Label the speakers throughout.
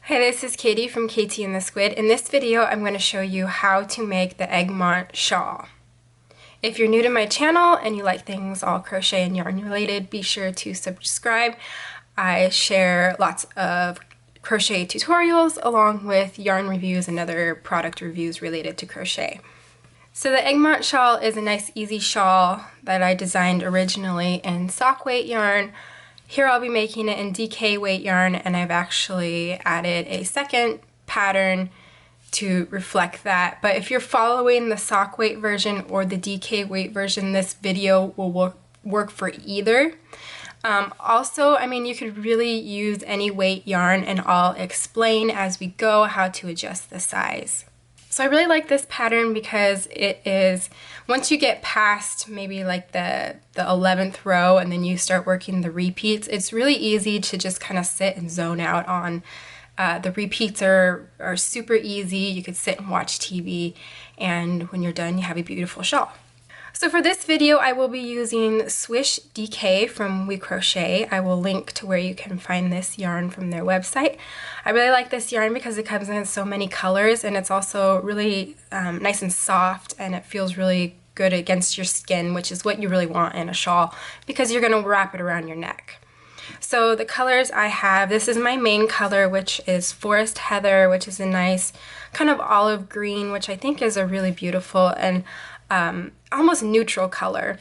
Speaker 1: Hi, this is Katie from Katie and the Squid. In this video, I'm going to show you how to make the Egmont shawl. If you're new to my channel and you like things all crochet and yarn related, be sure to subscribe. I share lots of crochet tutorials along with yarn reviews and other product reviews related to crochet. So the Egmont shawl is a nice easy shawl that I designed originally in sock weight yarn. Here I'll be making it in DK weight yarn, and I've actually added a second pattern to reflect that. But if you're following the sock weight version or the DK weight version, this video will work for either. Also, I mean, you could really use any weight yarn, and I'll explain as we go how to adjust the size. So I really like this pattern because it is, once you get past maybe like the 11th row and then you start working the repeats, it's really easy to just kind of sit and zone out on. The repeats are super easy. You could sit and watch TV, and when you're done, you have a beautiful shawl. So for this video, I will be using Swish DK from We Crochet. I will link to where you can find this yarn from their website. I really like this yarn because it comes in so many colors, and it's also really nice and soft, and it feels really good against your skin, which is what you really want in a shawl because you're going to wrap it around your neck. So the colors I have, this is my main color, which is Forest Heather, which is a nice kind of olive green, which I think is a really beautiful and almost neutral color.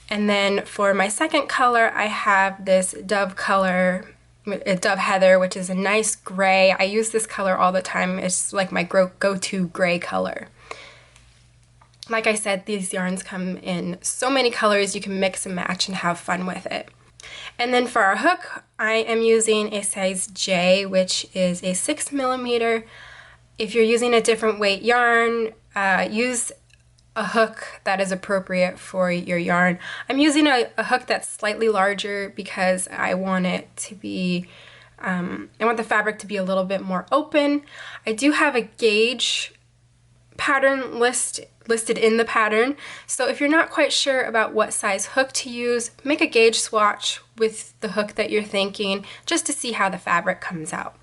Speaker 1: And then for my second color, I have this Dove color, Dove Heather, which is a nice gray. I use this color all the time. It's like my go-to gray color. Like I said, these yarns come in so many colors. You can mix and match and have fun with it. And then for our hook, I am using a size J, which is a 6mm. If you're using a different weight yarn, use a hook that is appropriate for your yarn. I'm using a hook that's slightly larger because I want it to be, I want the fabric to be a little bit more open. I do have a gauge pattern listed in the pattern, so if you're not quite sure about what size hook to use, make a gauge swatch with the hook that you're thinking just to see how the fabric comes out.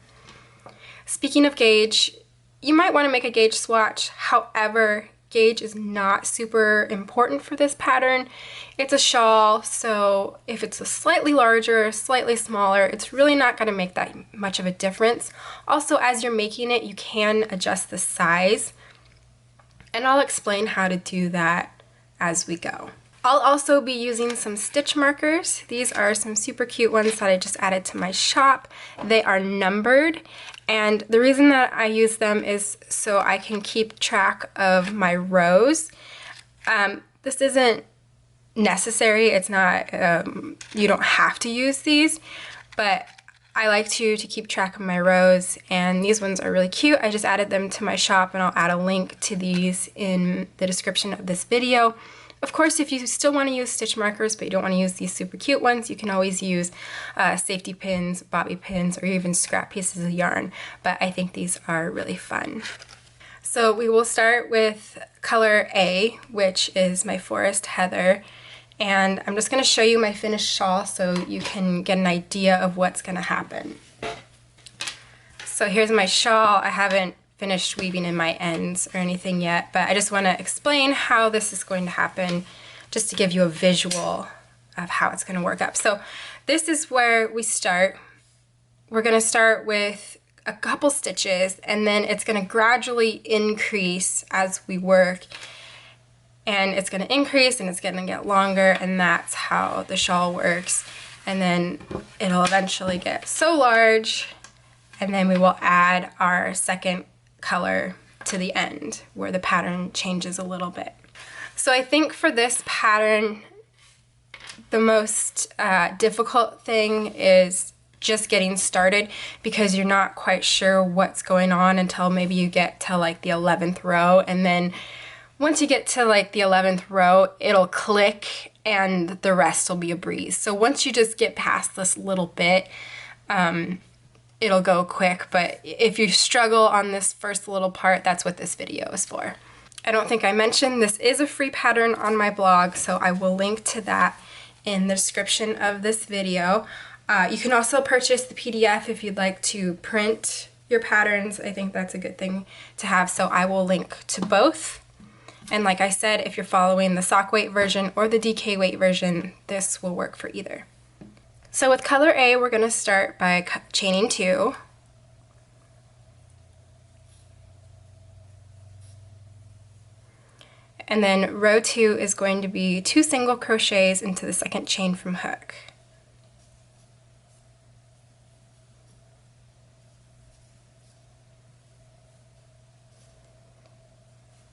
Speaker 1: Speaking of gauge, you might want to make a gauge swatch. However, gauge is not super important for this pattern. It's a shawl, so if it's a slightly larger, slightly smaller, it's really not going to make that much of a difference. Also, as you're making it, you can adjust the size, and I'll explain how to do that as we go. I'll also be using some stitch markers. These are some super cute ones that I just added to my shop. They are numbered, and the reason that I use them is so I can keep track of my rows. This isn't necessary. It's not, you don't have to use these, but I like to keep track of my rows, and these ones are really cute. I just added them to my shop, and I'll add a link to these in the description of this video. Of course, if you still want to use stitch markers, but you don't want to use these super cute ones, you can always use safety pins, bobby pins, or even scrap pieces of yarn, but I think these are really fun. So we will start with color A, which is my Forest Heather, and I'm just going to show you my finished shawl so you can get an idea of what's going to happen. So here's my shawl. I haven't finished weaving in my ends or anything yet, but I just want to explain how this is going to happen just to give you a visual of how it's going to work up. So this is where we start. We're going to start with a couple stitches, and then it's going to gradually increase as we work, and it's going to increase and it's going to get longer, and that's how the shawl works. And then it'll eventually get so large, and then we will add our second color to the end where the pattern changes a little bit. So I think for this pattern, the most difficult thing is just getting started because you're not quite sure what's going on until maybe you get to like the 11th row, and then once you get to like the 11th row, it'll click and the rest will be a breeze. So once you just get past this little bit, it'll go quick, but if you struggle on this first little part, that's what this video is for. I don't think I mentioned this is a free pattern on my blog, so I will link to that in the description of this video. You can also purchase the PDF if you'd like to print your patterns, I think that's a good thing to have, so I will link to both. And like I said, if you're following the sock weight version or the DK weight version, this will work for either. So with color A, we're going to start by chaining 2. And then row 2 is going to be 2 single crochets into the second chain from hook.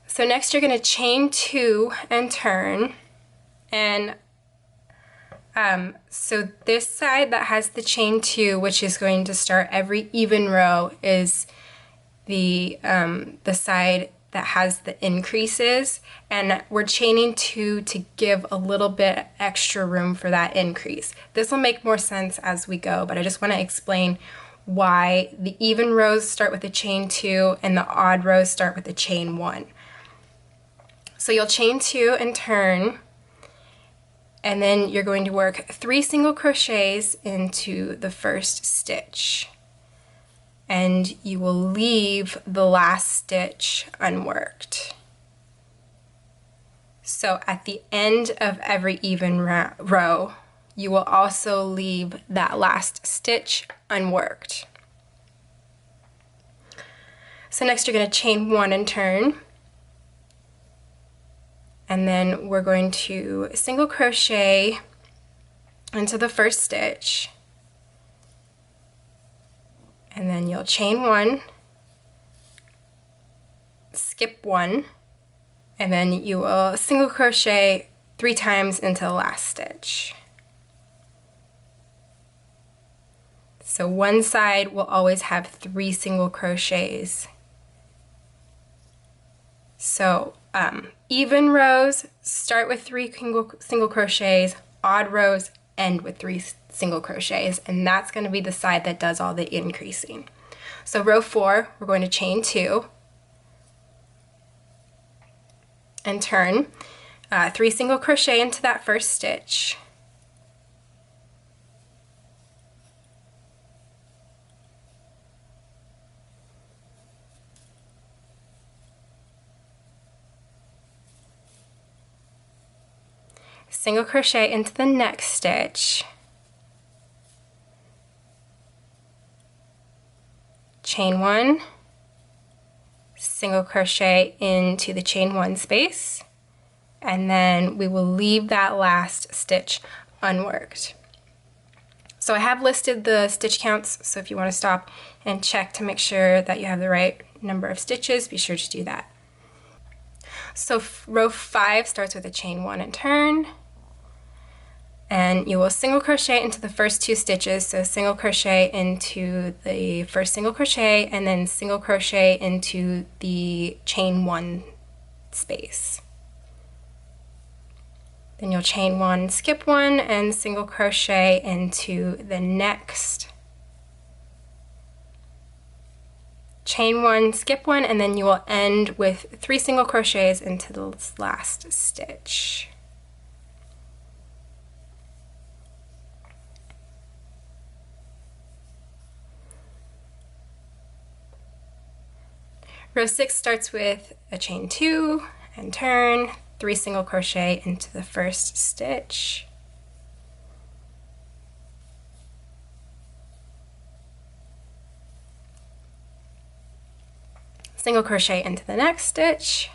Speaker 1: So next you're going to chain 2 and turn, and so this side that has the chain 2, which is going to start every even row, is the side that has the increases, and we're chaining 2 to give a little bit extra room for that increase. This will make more sense as we go, but I just want to explain why the even rows start with a chain 2 and the odd rows start with a chain 1. So you'll chain 2 and turn, and then you're going to work 3 single crochets into the first stitch, and you will leave the last stitch unworked. So at the end of every even row, you will also leave that last stitch unworked. So next you're going to chain 1 and turn. And then we're going to single crochet into the first stitch, and then you'll chain 1, skip 1, and then you will single crochet 3 times into the last stitch. So one side will always have 3 single crochets. So even rows start with 3 single crochets, odd rows end with 3 single crochets, and that's going to be the side that does all the increasing. So row 4, we're going to chain 2 and turn, 3 single crochet into that first stitch, single crochet into the next stitch, chain 1, single crochet into the chain 1 space, and then we will leave that last stitch unworked. So I have listed the stitch counts, so if you want to stop and check to make sure that you have the right number of stitches, be sure to do that. So row 5 starts with a chain 1 and turn, and you will single crochet into the first 2 stitches, so single crochet into the first single crochet and then single crochet into the chain 1 space. Then you'll chain 1, skip 1, and single crochet into the next. Chain 1, skip 1, and then you will end with 3 single crochets into the last stitch. Row 6 starts with a chain 2 and turn, 3 single crochet into the first stitch, single crochet into the next stitch,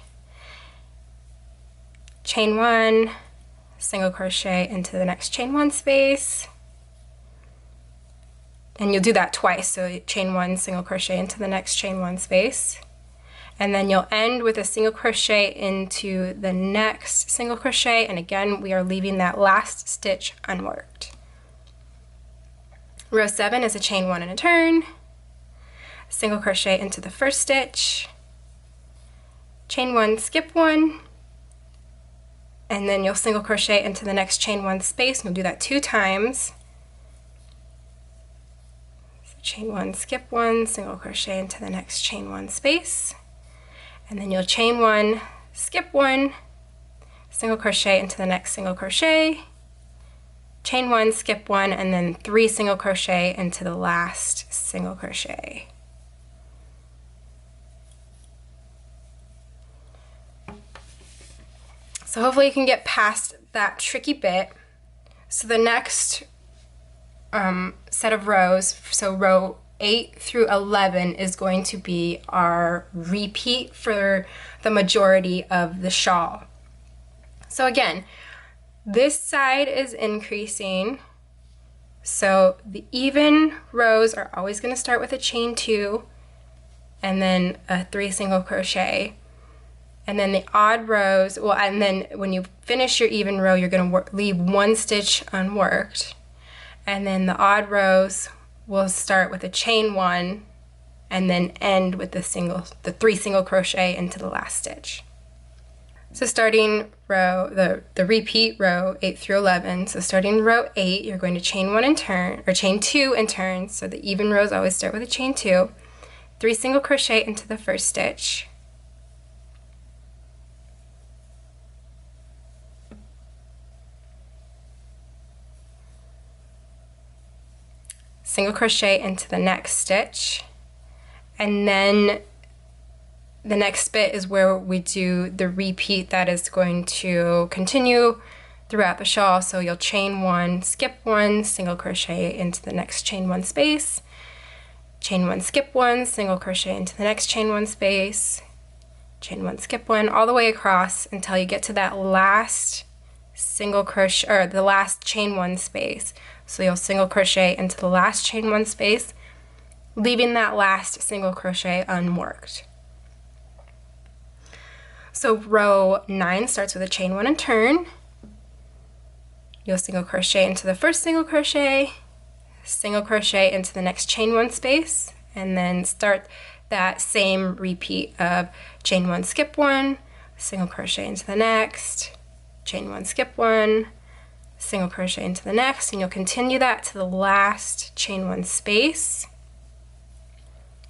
Speaker 1: chain 1, single crochet into the next chain 1 space, and you'll do that twice, so chain 1, single crochet into the next chain 1 space, and then you'll end with a single crochet into the next single crochet, and again we are leaving that last stitch unworked. Row 7 is a chain 1 and a turn, single crochet into the first stitch, chain 1, skip 1, and then you'll single crochet into the next chain 1 space, and you'll do that 2 times. So chain 1, skip 1, single crochet into the next chain 1 space, and then you'll chain 1, skip 1, single crochet into the next single crochet, chain 1, skip 1, and then 3 single crochet into the last single crochet. So hopefully you can get past that tricky bit. So the next set of rows, so row 8 through 11 is going to be our repeat for the majority of the shawl. So again, this side is increasing. So the even rows are always going to start with a chain 2 and then a 3 single crochet. And then the odd rows, well, and then when you finish your even row, you're going to leave 1 stitch unworked. And then the odd rows will start with a chain 1 and then end with the 3 single crochet into the last stitch. So starting row, the repeat row 8 through 11. So starting row 8, you're going to chain 1 and turn, or chain 2 and turn. So the even rows always start with a chain 2, 3 single crochet into the first stitch. Single crochet into the next stitch, and then the next bit is where we do the repeat that is going to continue throughout the shawl. So you'll chain 1, skip 1, single crochet into the next chain 1 space, chain 1, skip 1, single crochet into the next chain 1 space, chain 1, skip 1, all the way across until you get to that last single crochet, or the last chain 1 space. So you'll single crochet into the last chain 1 space, leaving that last single crochet unworked. So row 9 starts with a chain 1 and turn. You'll single crochet into the first single crochet, single crochet into the next chain 1 space, and then start that same repeat of chain 1, skip 1, single crochet into the next, chain 1, skip 1, single crochet into the next, and you'll continue that to the last chain 1 space,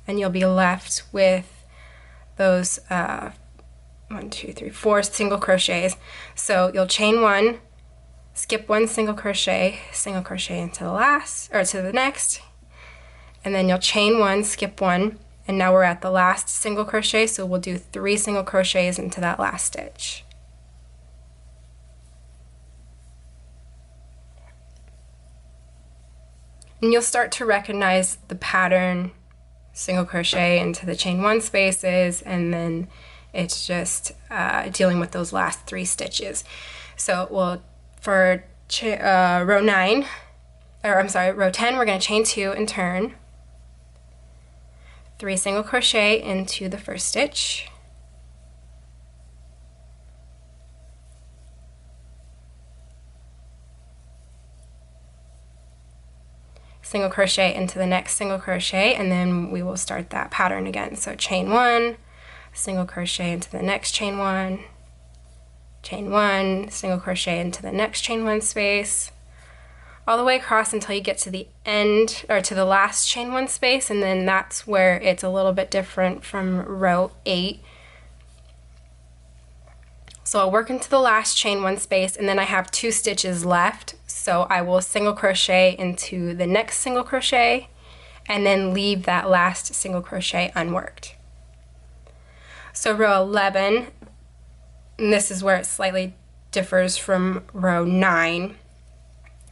Speaker 1: and you'll be left with those 1, 2, 3, 4 single crochets. So you'll chain 1, skip 1 single crochet into the last, or to the next, and then you'll chain 1, skip 1, and now we're at the last single crochet, so we'll do 3 single crochets into that last stitch. And you'll start to recognize the pattern, single crochet into the chain 1 spaces, and then it's just dealing with those last 3 stitches. So we'll, for row 9, or I'm sorry, row 10, we're going to chain 2 and turn, 3 single crochet into the first stitch, single crochet into the next single crochet, and then we will start that pattern again. So chain 1, single crochet into the next chain 1, chain 1, single crochet into the next chain 1 space, all the way across until you get to the end, or to the last chain 1 space, and then that's where it's a little bit different from row 8. So I'll work into the last chain 1 space, and then I have 2 stitches left. So I will single crochet into the next single crochet and then leave that last single crochet unworked. So row 11, and this is where it slightly differs from row 9,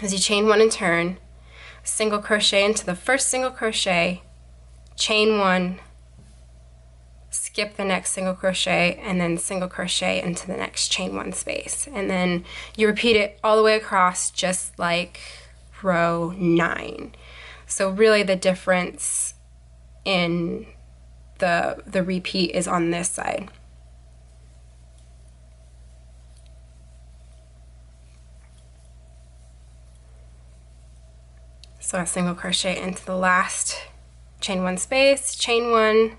Speaker 1: is you chain 1 and turn, single crochet into the first single crochet, chain 1, skip the next single crochet, and then single crochet into the next chain 1 space, and then you repeat it all the way across just like row 9. So really the difference in the repeat is on this side. So a single crochet into the last chain 1 space, chain 1,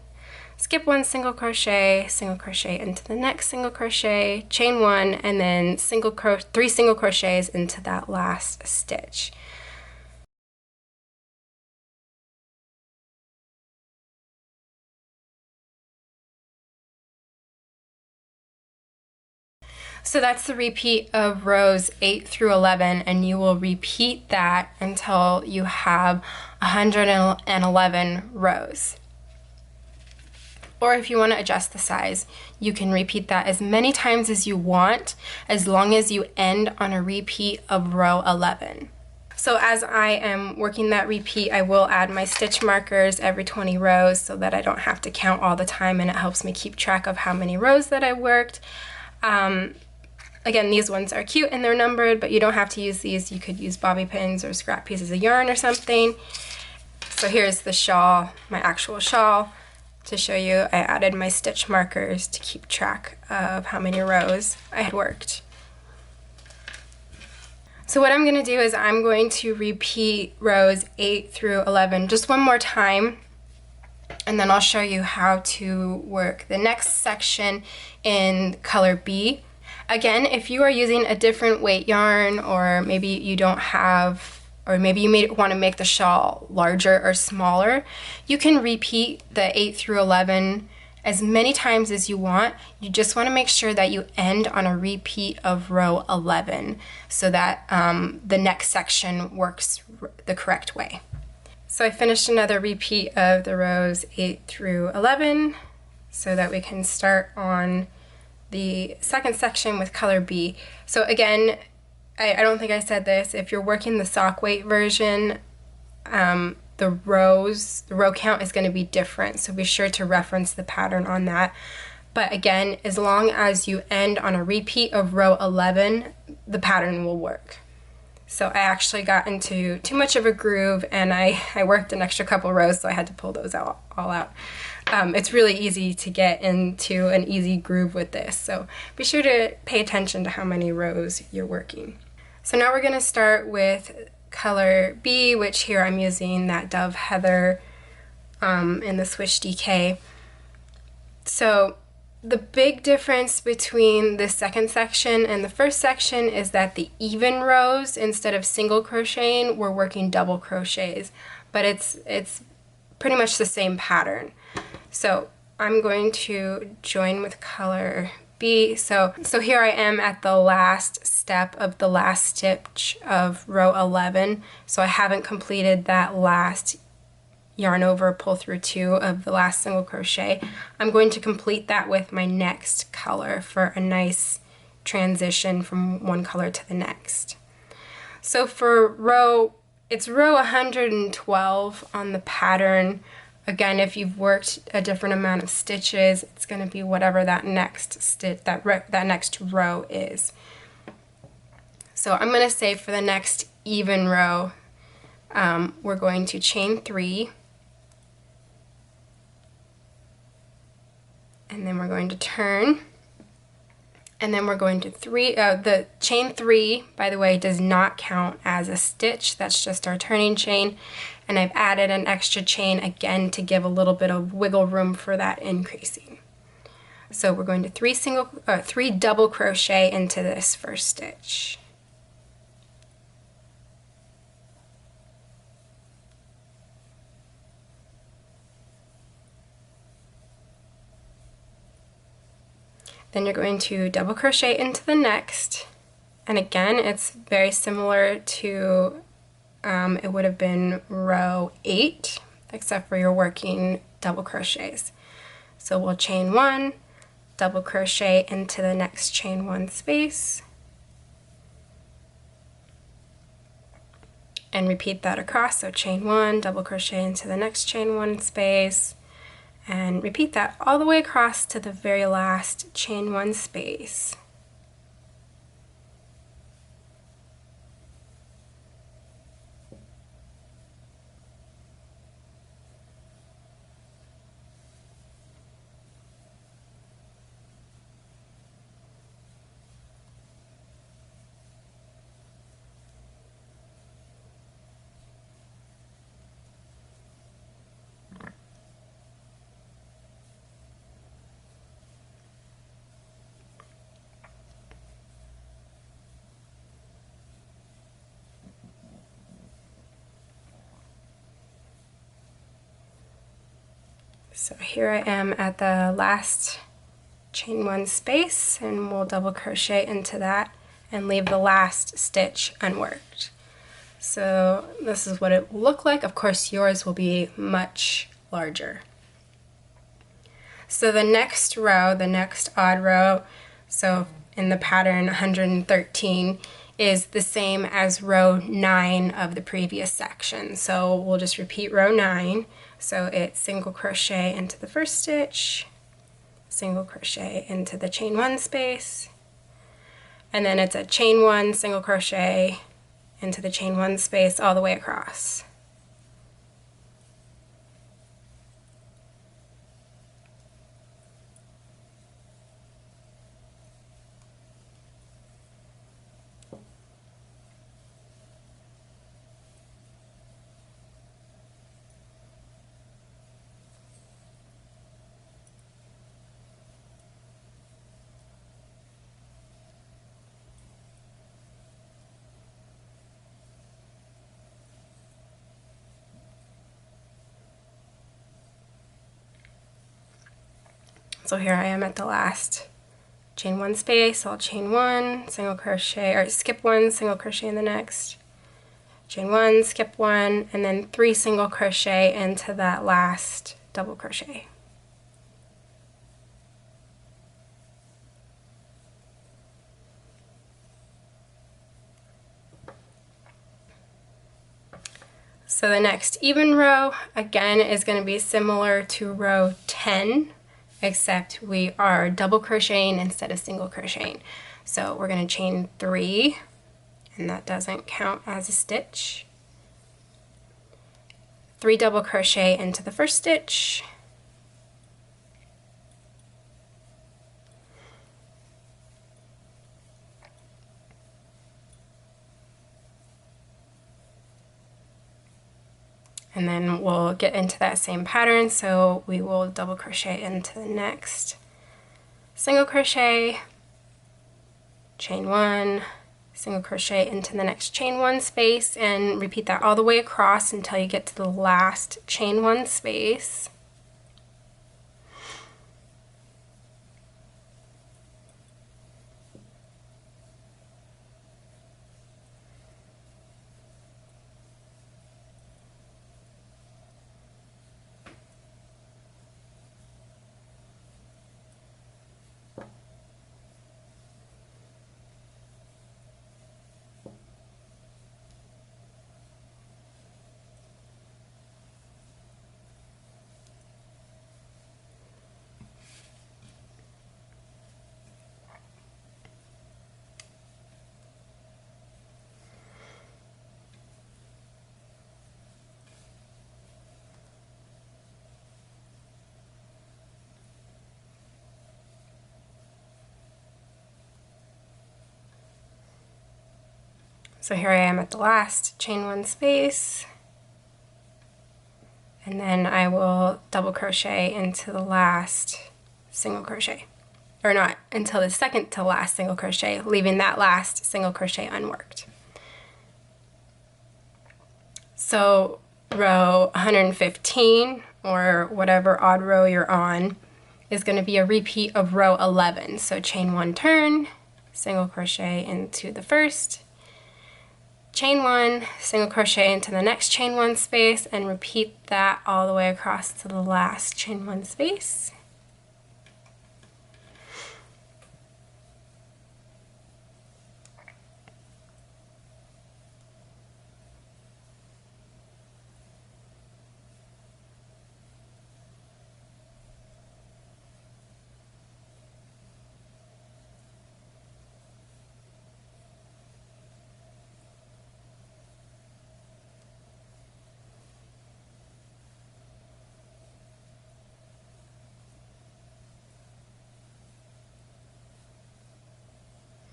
Speaker 1: skip 1 single crochet into the next single crochet, chain 1, and then 3 single crochets into that last stitch. So that's the repeat of rows 8 through 11, and you will repeat that until you have 111 rows. Or if you want to adjust the size, you can repeat that as many times as you want, as long as you end on a repeat of row 11. So as I am working that repeat, I will add my stitch markers every 20 rows so that I don't have to count all the time, and it helps me keep track of how many rows that I worked. Again, these ones are cute and they're numbered, but you don't have to use these. You could use bobby pins or scrap pieces of yarn or something. So here's the shawl, my actual shawl. To show you, I added my stitch markers to keep track of how many rows I had worked. So what I'm going to do is I'm going to repeat rows 8 through 11 just one more time, and then I'll show you how to work the next section in color B. Again, if you are using a different weight yarn, or maybe you don't have, or maybe you may want to make the shawl larger or smaller, you can repeat the 8 through 11 as many times as you want. You just want to make sure that you end on a repeat of row 11 so that the next section works the correct way. So I finished another repeat of the rows 8 through 11 so that we can start on the second section with color B. So again, I don't think I said this, if you're working the sock weight version, the row count is going to be different, so be sure to reference the pattern on that. But again, as long as you end on a repeat of row 11, the pattern will work. So I actually got into too much of a groove, and I worked an extra couple rows, so I had to pull those all out. It's really easy to get into an easy groove with this, so be sure to pay attention to how many rows you're working. So now we're going to start with color B, which here I'm using that Dove Heather in the Swish DK. So the big difference between the second section and the first section is that the even rows, instead of single crocheting, we're working double crochets, but it's pretty much the same pattern. So I'm going to join with color B. So here I am at the last step of the last stitch of row 11. So I haven't completed that last yarn over pull through 2 of the last single crochet. I'm going to complete that with my next color for a nice transition from one color to the next. So for it's row 112 on the pattern. Again, if you've worked a different amount of stitches, it's going to be whatever that next stitch, that next row is. So I'm going to say for the next even row, we're going to chain 3, and then we're going to turn, and then we're going to the chain 3, by the way, does not count as a stitch. That's just our turning chain. And I've added an extra chain again to give a little bit of wiggle room for that increasing. So we're going to 3 double crochet into this first stitch. Then you're going to double crochet into the next, and again it's very similar to it would have been row 8, except for you're working double crochets. So we'll chain 1, double crochet into the next chain 1 space, and repeat that across. So chain 1, double crochet into the next chain 1 space, and repeat that all the way across to the very last chain 1 space. So here I am at the last chain 1 space, and we'll double crochet into that and leave the last stitch unworked. So this is what it will look like. Of course, yours will be much larger. So the next row, the next odd row, so in the pattern 113, is the same as row 9 of the previous section. So we'll just repeat row 9. So it's single crochet into the first stitch, single crochet into the chain 1 space, and then it's a chain 1, single crochet into the chain 1 space all the way across. So here I am at the last chain 1 space. I'll chain 1, single crochet, or skip 1, single crochet in the next, chain 1, skip 1, and then 3 single crochet into that last double crochet. So the next even row, again, is going to be similar to row 10, except we are double crocheting instead of single crocheting. So we're going to chain 3, and that doesn't count as a stitch. 3 double crochet into the first stitch, and then we'll get into that same pattern, so we will double crochet into the next single crochet, chain 1, single crochet into the next chain 1 space, and repeat that all the way across until you get to the last chain 1 space. So here I am at the last chain 1 space, and then I will double crochet into the last single crochet, or not, until the second to last single crochet, leaving that last single crochet unworked. So row 115, or whatever odd row you're on, is going to be a repeat of row 11. So chain 1 turn, single crochet into the first, chain 1, single crochet into the next chain 1 space, and repeat that all the way across to the last chain 1 space.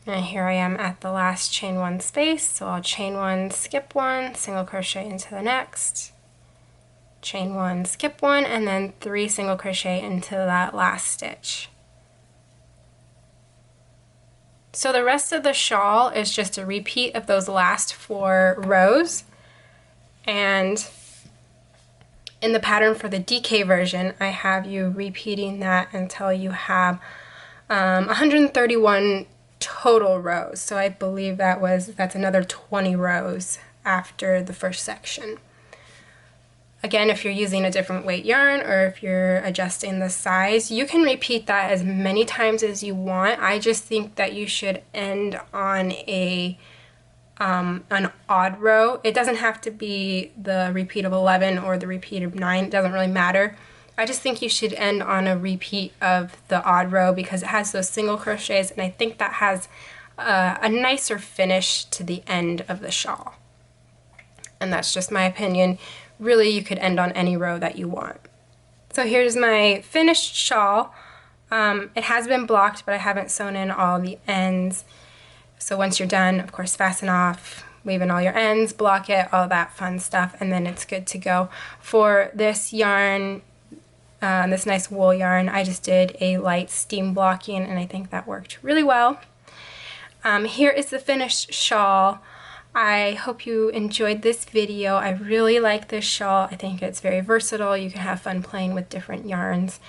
Speaker 1: And here I am at the last chain 1 space, so I'll chain 1, skip 1, single crochet into the next, chain 1, skip 1, and then 3 single crochet into that last stitch. So the rest of the shawl is just a repeat of those last 4 rows, and in the pattern for the DK version, I have you repeating that until you have 131 total rows. So I believe that's another 20 rows after the first section. Again, if you're using a different weight yarn or if you're adjusting the size, you can repeat that as many times as you want. I just think that you should end on an odd row. It doesn't have to be the repeat of 11 or the repeat of 9. It doesn't really matter. I just think you should end on a repeat of the odd row because it has those single crochets, and I think that has a nicer finish to the end of the shawl. And that's just my opinion. Really, you could end on any row that you want. So here's my finished shawl. It has been blocked, but I haven't sewn in all the ends. So once you're done, of course, fasten off, weave in all your ends, block it, all that fun stuff, and then it's good to go. For this yarn, this nice wool yarn, I just did a light steam blocking, and I think that worked really well. Here is the finished shawl. I hope you enjoyed this video. I really like this shawl. I think it's very versatile. You can have fun playing with different yarns.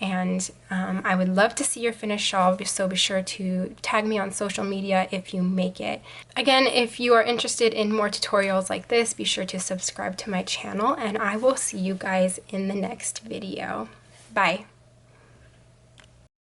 Speaker 1: And I would love to see your finished shawl, so be sure to tag me on social media if you make it. Again, if you are interested in more tutorials like this, be sure to subscribe to my channel, and I will see you guys in the next video. Bye.